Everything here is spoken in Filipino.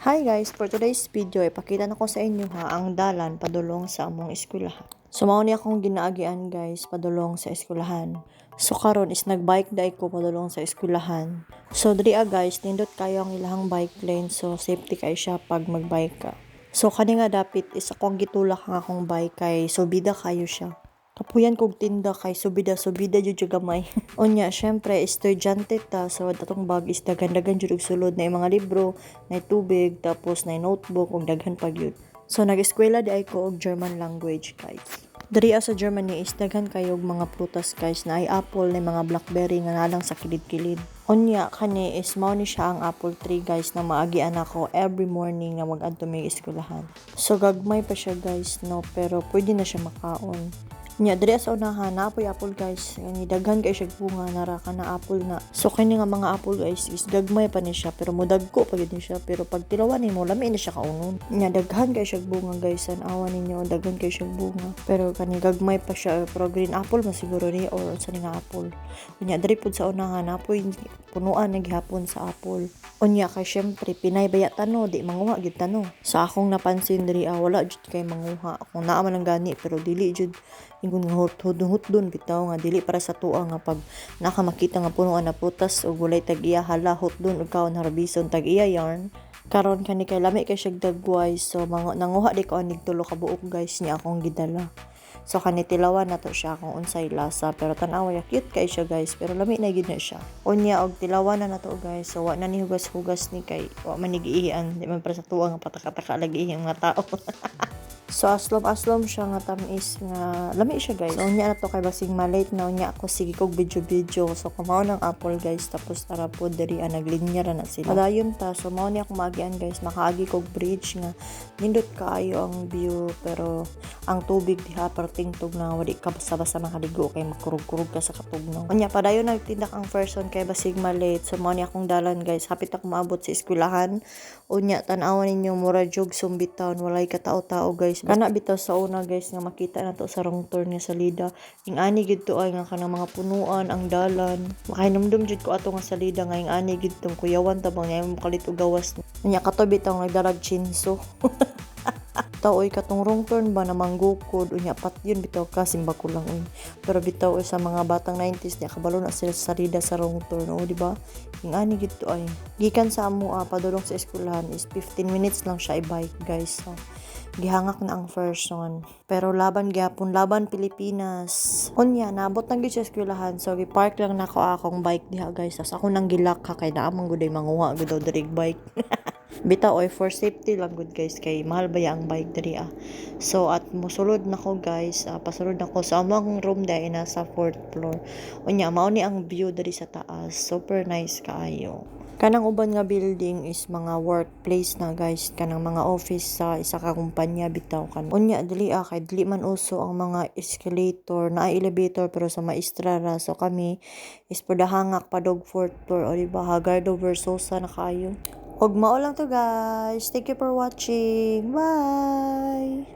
Hi guys, for today's video, ipakita na ko sa inyo ang dalan padulong sa among eskwelahan. So mao ni akong ginaagian guys padulong sa eskwelahan. So karon is nagbike dai ko padulong sa eskwelahan. So diri guys, nindot kayo ang ilahang bike lane, so safety kay siya pag magbike ka. So kani nga dapit is akong gitulak ang akong bike kay subida kayo siya. Kapuyan kog tinda kay subida jud yung gamay. Unya, syempre estudyante ta, so atong bag is daghan-daghan jud og sulod na mga libro, na tubig, tapos na notebook ug daghan pa gyud. So nag-eskwela di ay ko og German language guys. Diri sa Germany is daghan kayo og mga prutas guys, na ay apple, na mga blackberry nga nalang sa kilid-kilid. Unya kani is mao ni siya ang apple tree guys, na maagian ako every morning na mag-adto may eskwelahan. So gagmay pa siya guys no, pero pwede na siya makaon. Nya diri sa unahan naapoy apple guys, ni daghan kay siya bunga nara ka na apple na. So kini nga mga apple guys is gagmay pa ni siya, pero mudagko pa gid ni siya, pero pag tilawan nimo lami ni siya kaunon. Nya daghan kay siya bunga guys, an awan ninyo daghan kay siya bunga, pero kani gagmay pa siya, pero green apple man siguro ni or sa nga apple. Unya diri pud sa unahan naapoy punuan na gihapon sa apple. Unya kay syempre pinay baya tano, di manguha gid tano. Sa akong napansin diri wala jud kay manguha, kung naa man ang gani pero dili jud ingon nga hot-hot-hot bitaw nga dili para sa tuwa nga pag nakamakita nga punuan na prutas o gulay tag-iya hala hot dun ug kaon harbison tag-iya yarn. Karon kani kay lami kay siya dagway, so nanguha di ko anig tulo ka buok guys niya akong gidala. So kani tilawan na to siya kung unsay lasa, pero tan-aw cute kay siya guys, pero lami na gid na siya. Unya og tilawan na to guys, so wa na ni hugas-hugas ni kay wa man nigiihan, di man para sa tuwa nga pataka-taka lagi ang mga tao. So aslom siya nga tamis nga lami siya guys. So unya na to kay basing malate na unya ako sige kog video. So kumao ng apple guys, tapos tara po diri naglinya ra na sila. Padayon ta, so mao ni ako magian guys, makaagi kog bridge nga nindot kaayo ang view, pero ang tubig diha pertingtog na wali ka basta-basta makaligo kay makurug-kurug ka sa katugnaw. Unya padayon nagtindak ang person kay basig malate. So mao ni akong dalan guys, hapit ako maabot sa eskwelahan. Unya tan-awan ninyo mura jog sumbitawn, walay katao-tao guys. Kana bitaw sa una guys nga makita na to sa wrong turn ni salida. Ing ani gid to ay nga kanang mga punuan ang dalan. Makahinumdum jud ko ato nga salida nga ing ani gid tong kuyawan ta bang nga kalit og gawas. Unya kato bitaw nagdarag chinso. Oy katong wrong turn ba na manggukod unya pat yun bitaw kasimba ko lang pero bitaw sa mga batang 90s niya kabalo na sila sa salida sa wrong turn di ba ing ani gid to ay gikan sa amo padulong sa eskwelahan is 15 minutes lang siya i-bike guys. So gihangak na ang first one, pero laban gyapon, laban Pilipinas. Unya naabot lang gyud sa eskwelahan, so gi-park lang nako akong bike diha guys, tas ako nang gilak kay naamang gud ay manguha gud daw diri bike. Bitaw for safety lang good guys, kay mahal ba ang bike diri So at mosulod na ko guys, pasulod na ko sa among room dai nasa 4th floor. Unya mao ni ang view diri sa taas, super nice kaayo. Kanang uban nga building is mga workplace na guys, kanang mga office sa isa ka kumpanya bitaw kan. Unya dili kay dili man uso ang mga escalator, na elevator pero sa maestra ra. So kami is padahangak padog 4th floor o diba Hagardo Versosa na kayo. Og mao lang to guys. Thank you for watching. Bye!